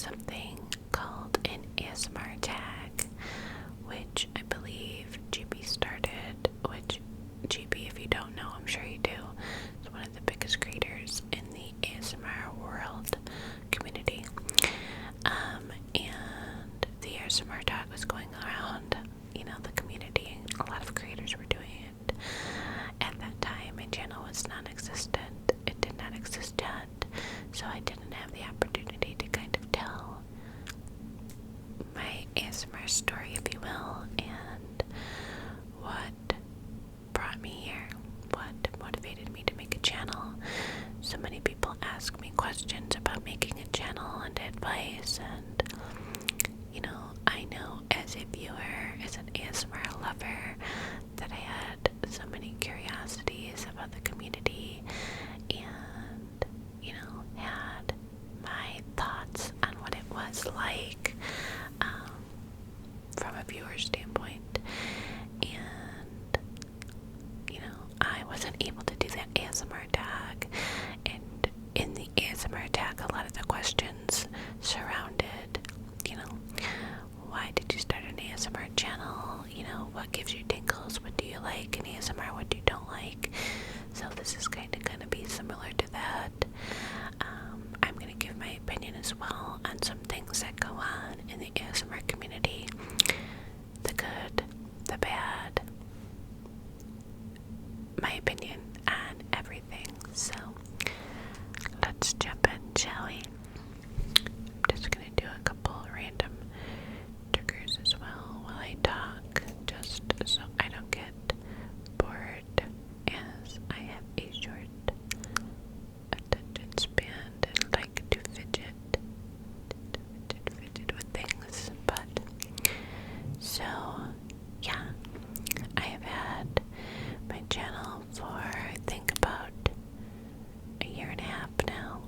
something called an ASMR tag, which I believe GB started, which GB, if you don't know, I'm sure you do, is one of the biggest creators in the ASMR world community. And the ASMR tag was going around, the community. A lot of creators were doing it. At that time, my channel was non-existent. It did not exist yet, so I didn't have the opportunity to kind of tell my ASMR story, if you will, and what brought me here, what motivated me to make a channel. So many people ask me questions about making a channel and advice, and I know as a viewer, as an ASMR lover, that I had so many curiosities about the community and, had my thoughts on what it was like from a viewer standpoint. And, I wasn't able to do that ASMR tag. And in the ASMR tag, a lot of the questions surrounded, why did you start an ASMR channel? What gives you tingles? What do you like in ASMR? What you don't like? So this is kind of going to be similar to that. I'm going to give my opinion as well on some things that go on in the ASMR community. The good, the bad, my opinion on everything. So let's jump in, shall we? I'm just going to do a couple random triggers as well while I talk, just so I don't get bored, as I have a short attention span and like to fidget with things. But so yeah, I have had my channel for I think about a year and a half now.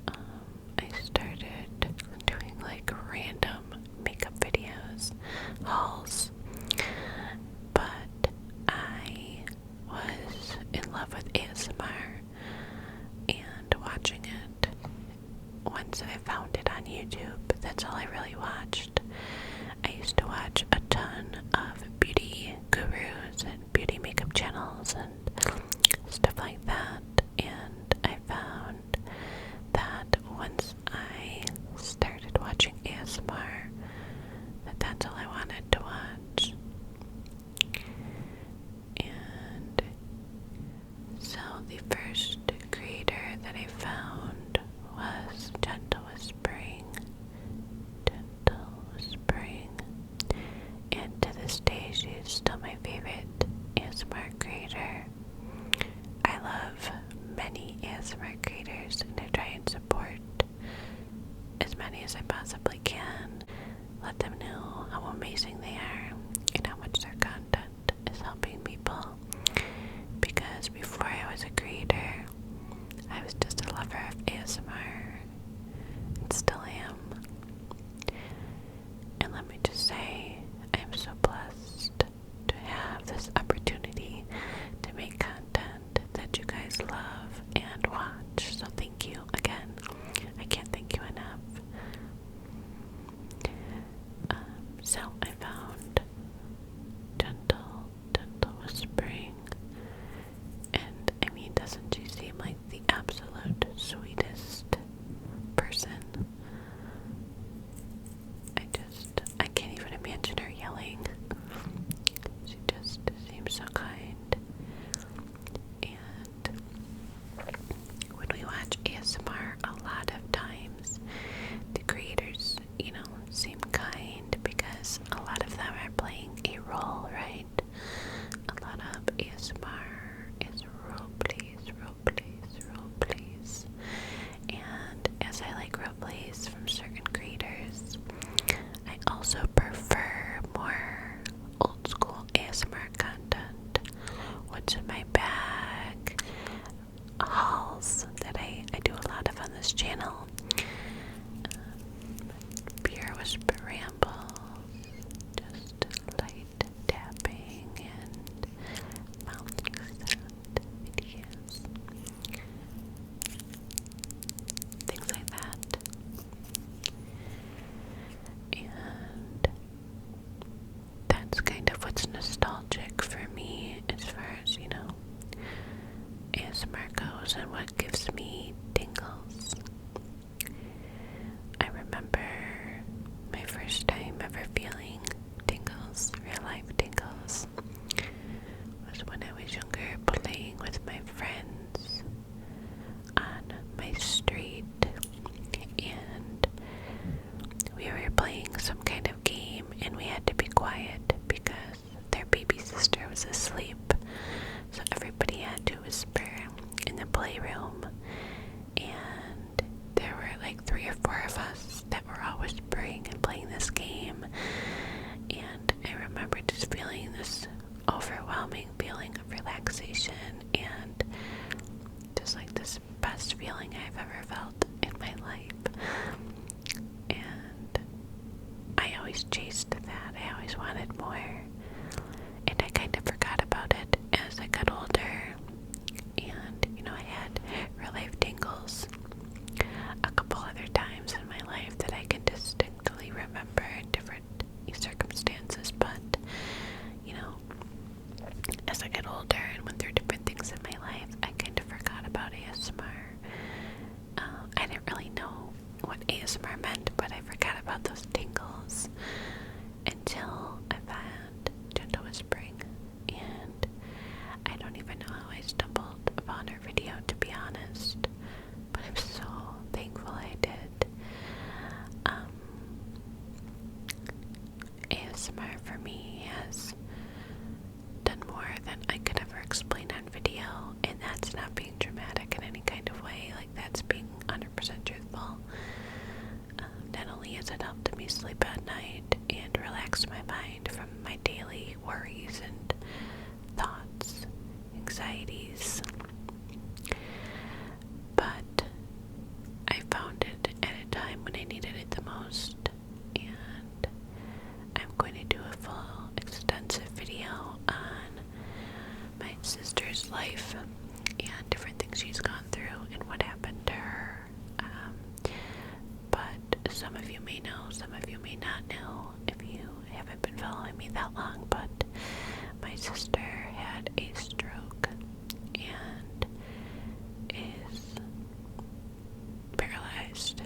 I started doing like random makeup videos, hauls, but I was in love with ASMR and watching it. Once I found it on YouTube, that's all I really watched. I used to watch a ton of beauty gurus and beauty makeup channels and stuff like that, and I found that once I started watching ASMR, that's all I wanted to watch. And so the first creator that I found was Gentle Whispering. And to this day, she is still my favorite ASMR creator. I love many ASMR creators, and I try and support as many as I possibly can. Let them know how amazing they are and how much their content is helping people. Because before I was a creator, I was just a lover of ASMR, and still am. And let me just say, I'm so blessed to have this opportunity to make content that you guys love and watch. So thank you again. I can't thank you enough. So I found Gentle Whispering, and I mean, doesn't she seem like the absolute sweetest person? I can't even imagine her yelling. She just seems so kind. And when we watch ASMR, a lot of times the creators, seem kind because a lot of them are playing a role, right? A lot of ASMR is role plays. And as I like role plays from certain creators, I also prefer more old school ASMR content. What's in my bag? Hauls that I do a lot of on this channel. Pure Whisper Ramble, just light tapping and mouth sound videos. Things like that. were 4 of us that were all whispering and playing this game. And I remember just feeling this overwhelming feeling of relaxation and just like this best feeling I've ever felt in my life. And I always chased that. I always wanted more. And I kind of forgot about it as I got older. And, I had real life tingles a couple other times in my life that I can distinctly remember in different circumstances. But, as I got older and went through different things in my life, I kind of forgot about ASMR. I didn't really know what ASMR meant, but I forgot about those tingles until I found gentle whispering. And I don't even know how I stumbled upon her video, to be honest, but I'm so thankful I did. ASMR for me has done more than I could ever explain on video, and that's not being dramatic in any kind of way. Like, that's being 100% truthful. Not only has it helped me sleep at night and relax my mind from my daily worries and thoughts, anxieties, but I found it at a time when I needed it the most, and I'm going to do a full extensive video on my sister's life and different things she's gone through and what happened to her. But some of you may know, some of you may not know if you haven't been following me that long, but my sister had a stroke and is paralyzed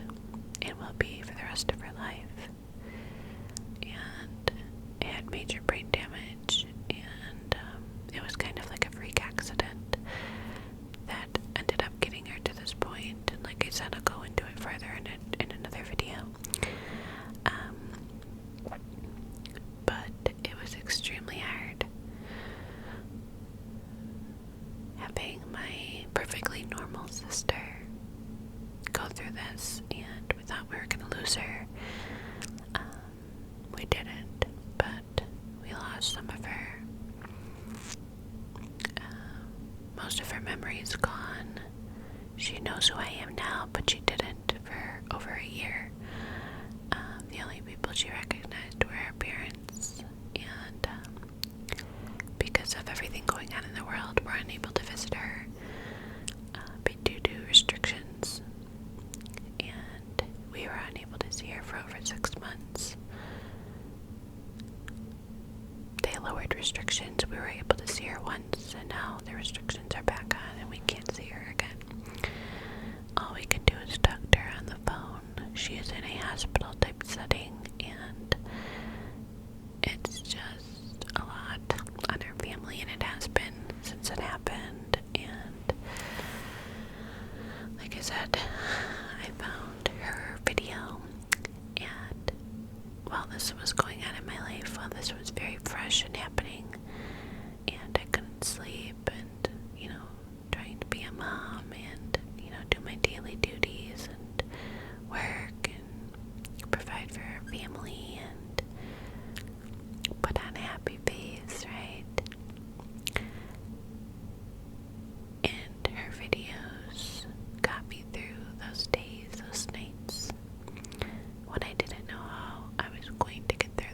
and will be for the rest of her life, and had major brain damage, and it was kind of like a freak accident that ended up getting her to this point. And like I said, I'll go into it further in another video. But it was extremely hard having my perfectly normal sister go through this, and we thought we were going to lose her. We didn't, but we lost some of her. Most of her memory is gone. She knows who I am now, but she didn't for over a year. The only people she recognized were her parents, and because of everything going on in the world, we're unable to visit her due to restrictions, and we were unable to see her for over 6 months. They lowered restrictions. We were able to see her once, and now the restrictions are back on and we can't see her again. All we can do is talk to her on the phone. She is in a hospital type setting, and it's just a lot on her family, and it has been since it happened. And like I said, I found her video, and while this was going on in my life, while this was very fresh and happening, and I couldn't sleep, and trying to be a mom, and do my daily duties and work and provide for her family and put on a happy face, right? And her videos got me through those days, those nights when I didn't know how I was going to get through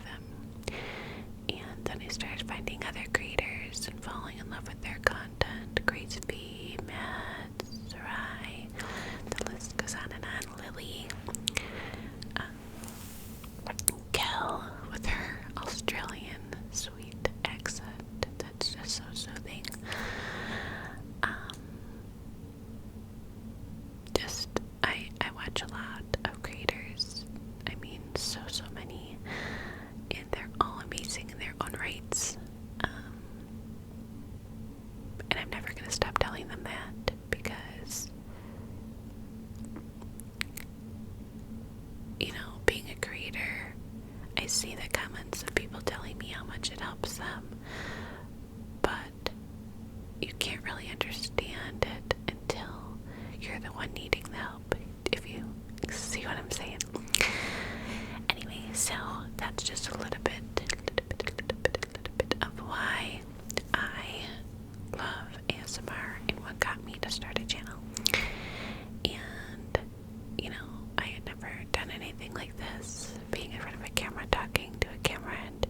doing like this, being in front of a camera, talking to a camera, and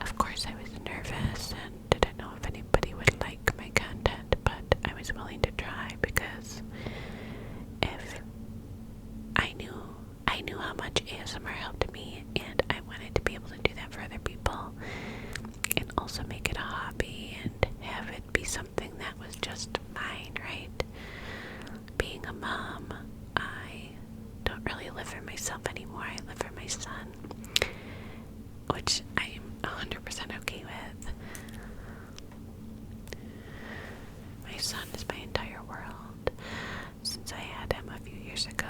of course I was nervous and didn't know if anybody would like my content, but I was willing to try because if I knew how much ASMR helped me, and I wanted to be able to do that for other people and also make it a hobby and have it be something that was just mine, right? Being a mom, I don't really live for myself anymore. I live for my son, which I am 100% okay with. My son is my entire world since I had him a few years ago.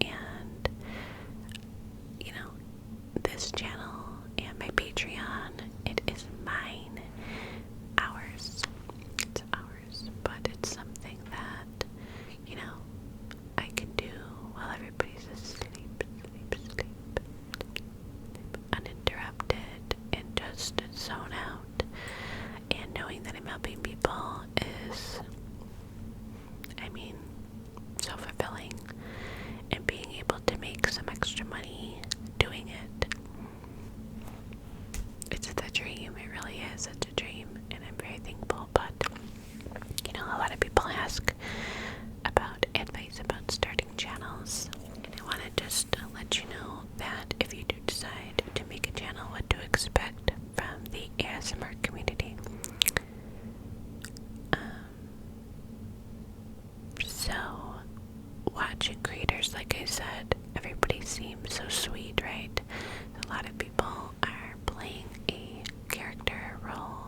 And, you know, this channel and my Patreon, it is mine. Ours. It's ours. But it's something that, you know, I can do while everybody's asleep, uninterrupted, and just zone out. And knowing that I'm helping people is, I mean, so fulfilling. And being able to make some extra money doing it, it's the dream. It really is. It's a dream, and I'm very thankful. But, you know, a lot of people ask about advice about starting channels, and I want to just let you know that if you do decide to make a channel, what to expect from the ASMR community. So, watching creators, like I said, everybody seems so sweet, right? A lot of people are playing a character role,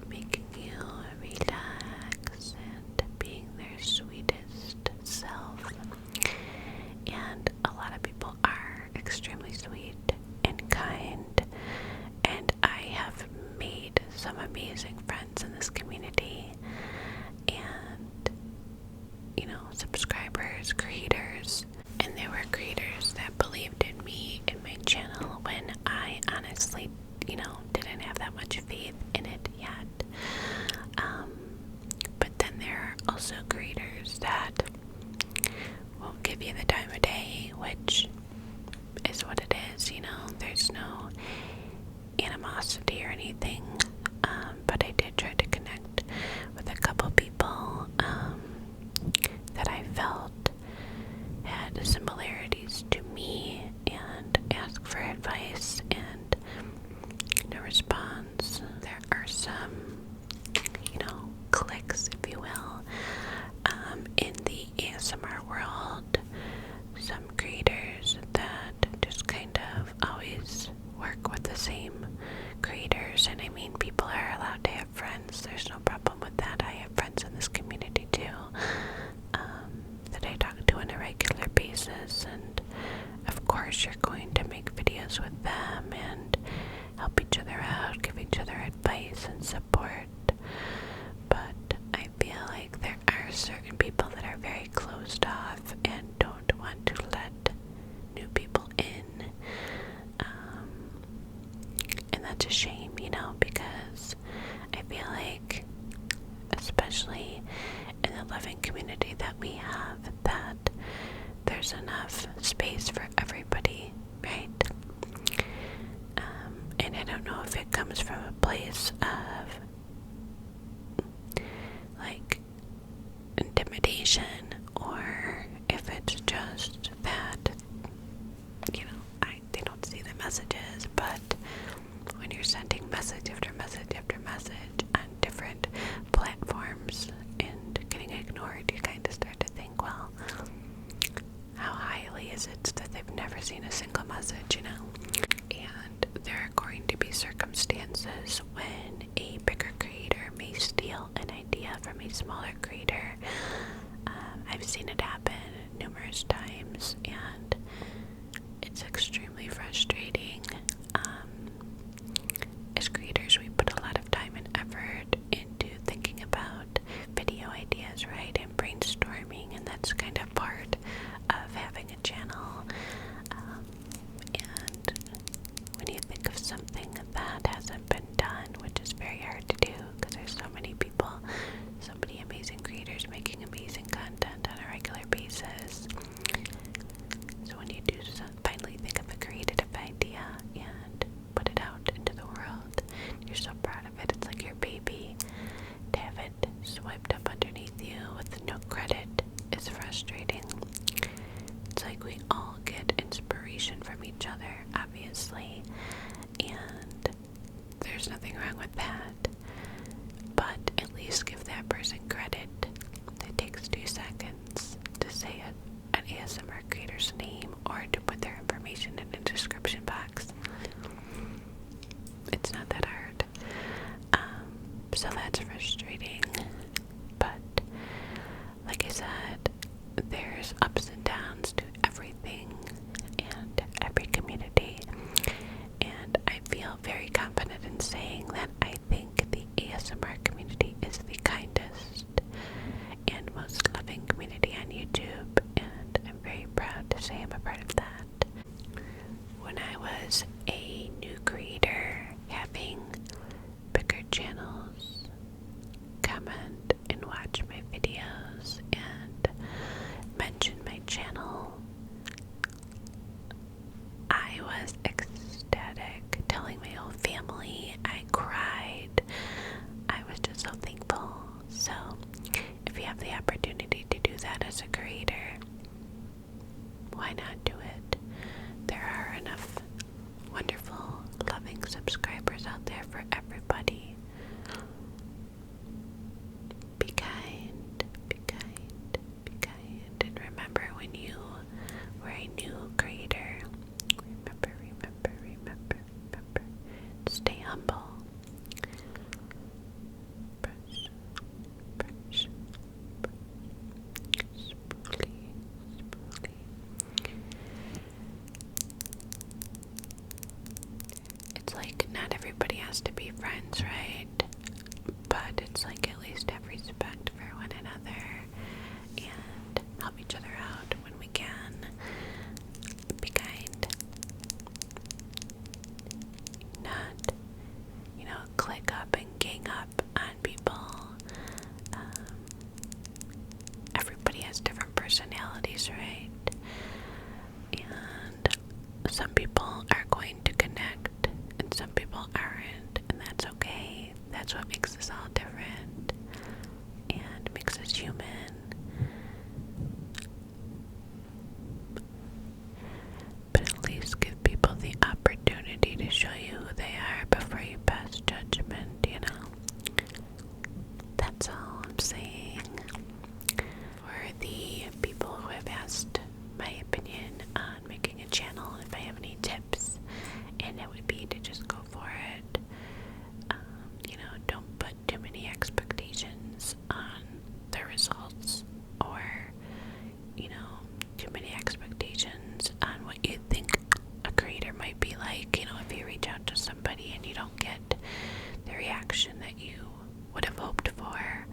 making you relax and being their sweetest self. And a lot of people are extremely sweet and kind, and I have made some amazing friends in this community, and, you know, subscribers, creators, and there were creators that believed in me and my channel when I honestly, you know, didn't have that much faith in it yet. But then there are also creators that won't give you the time of day, which is what it is, you know. There's no animosity or anything, but I did try to connect with a couple people that I felt had similarities to me and ask for advice, and no response. There are some, you know, cliques, if you will, in the ASMR world. Some creators that just kind of always work with the same creators, and I mean, people are allowed to have friends. There's no problem with that. I have friends in this community too, that I talk to on a regular basis, and of course you're going to make videos with them and help each other out, give each other advice and support. But I feel like there are certain people that are very closed off and don't want to let new people in, and that's a shame, you know, because I feel like, especially in the loving community that we have, that there's enough space for everybody, right? And I don't know if it comes from a place of like intimidation, or if it's just that, you know, they don't see the messages. But when you're sending message after message after message on different platforms and getting ignored, you kind of start to think, well, how highly is it that they've never seen a single message, you know? And there are going to be circumstances when a bigger creator may steal an idea from a smaller creator. I've seen it happen numerous times, and it's extremely frustrating. As creators, we put a lot of time and effort into thinking about video ideas, right, and brainstorming, and that's kind of part of having a channel. And when you think of something that hasn't been done, which is very hard to do because there's so many people, so many amazing creators making amazing content on a regular basis. So when you do wrong with that. But at least give that person credit. It takes 2 seconds to say an ASMR creator's name or to put their information in the description box. It's not that hard. So that's frustrating. But like I said, there's ups and downs to everything and every community. And I feel very confident in saying that I think the ASMR community is the kindest and most loving community on YouTube, and I'm very proud to say I'm a part of that. When I was a new creator, having bigger channels comment and watch my videos and mention my channel, I was ecstatic, telling my whole family. I cried. I was just so thankful. So if you have the opportunity to do that as a creator, why not do it? There are enough wonderful, loving subscribers out there for everybody. Be kind, be kind, be kind. And remember, when you were a new creator, remember, stay humble. Brush, brush, brush, spoolie, spoolie. It's like not everybody has to be friends, right? But it's like at least have respect for one another and help each other out when we can. Be kind. Not, click up and gang up on people. Everybody has different personalities, right? And some people are going to connect and some people aren't, and that's okay. That's what makes us all different and makes us human. But at least give people the opportunity to show you who they are before you pass judgment, That's all I'm saying. For the people who have asked my opinion on making a channel, if I have any tips, and it would be to just go for it. Don't put too many expectations on the results, or too many expectations on what you think a creator might be like. If you reach out to somebody and you don't get the reaction that you would have hoped for,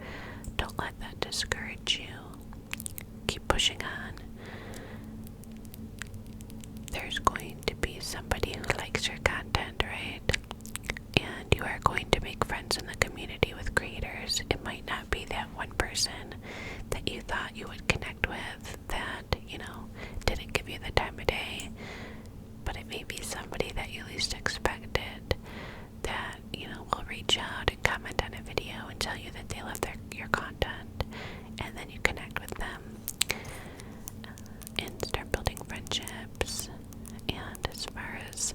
don't let that discourage you. Keep pushing on. There's going to be somebody who likes your content, right? And you are going to make friends in the community with creators. It might not be that one person that you thought you would connect with that, didn't give you the time of day, but it may be somebody that you least expected that, will reach out and comment on a video and tell you that they love your content, and then you connect with them and start building friendships. And as far as,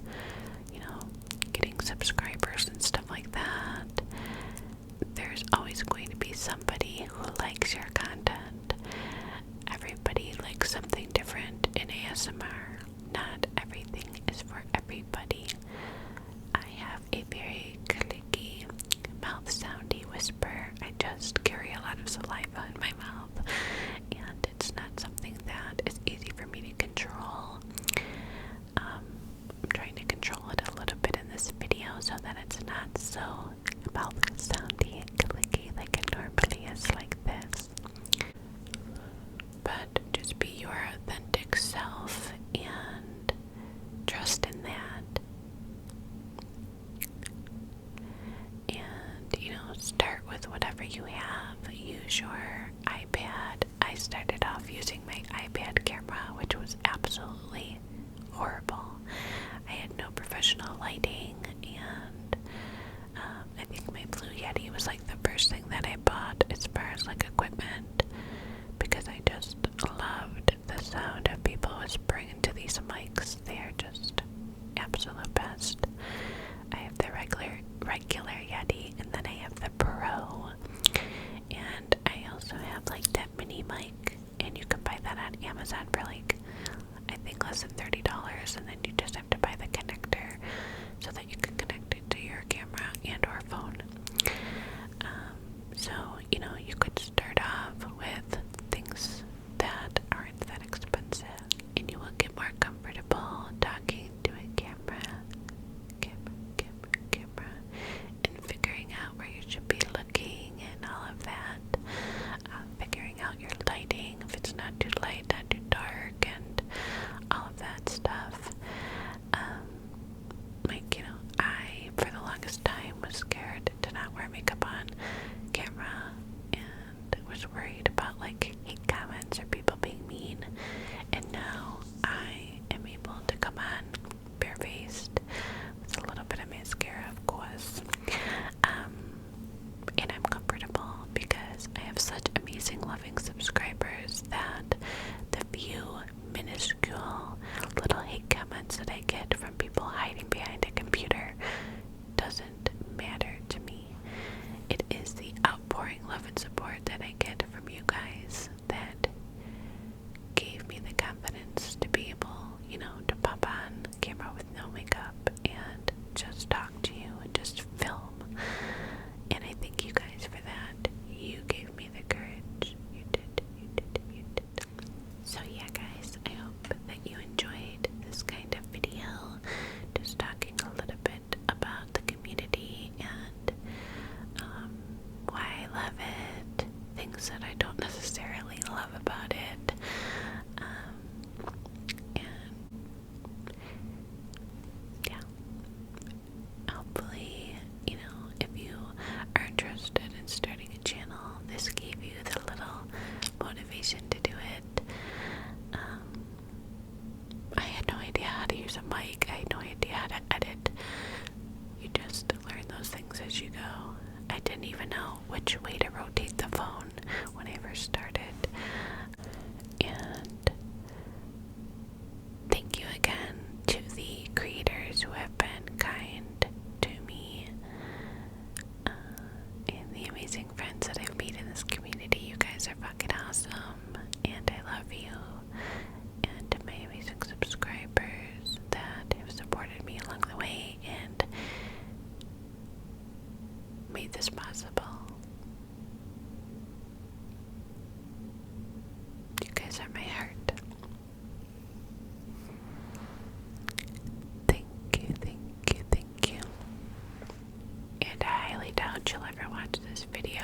like, I think less than $30, and then you just have to buy the connector so that you can connect it to your camera and or phone. So, you know, you could start off with things that aren't that expensive, and you will get more comfortable talking to a camera, and figuring out where you should be looking and all of that. Figuring out your lighting, if it's not too light, not too dark, and all of that stuff. Like, you know, I, for the longest time, was scared to not wear makeup on camera, and was worried about, like, hate comments or people being mean. And now I am able to come on barefaced with a little bit of mascara, of course. And I'm comfortable because I have such amazing, loving subscribers that the few minuscule little hate comments that I get from people hiding behind a computer doesn't matter to me. It is the outpouring love and support that I get from you guys that gave me the confidence to be able, you know, to pop on camera with no makeup and just talk to you and just film. And I thank you guys for that. You gave me the courage. You did. So yeah, guys, I hope that you enjoyed this kind of video. Just talking a little bit about the community and why I love it. Things that I don't necessarily love about it. And yeah. Hopefully, you know, if you are interested in starting a channel, this gave you the little motivation to do it. I had no idea how to use a mic. I had no idea how to edit. You just learn those things as you go. I didn't even know which way to rotate the phone when I first started. And thank you again to the creators who have been kind to me, and the amazing friends that I've made in this community. You guys are fucking awesome, and I love you. And to my amazing subscribers that have supported me along the way and made this possible. You guys are my heart. Thank you. And I highly doubt you'll ever watch this video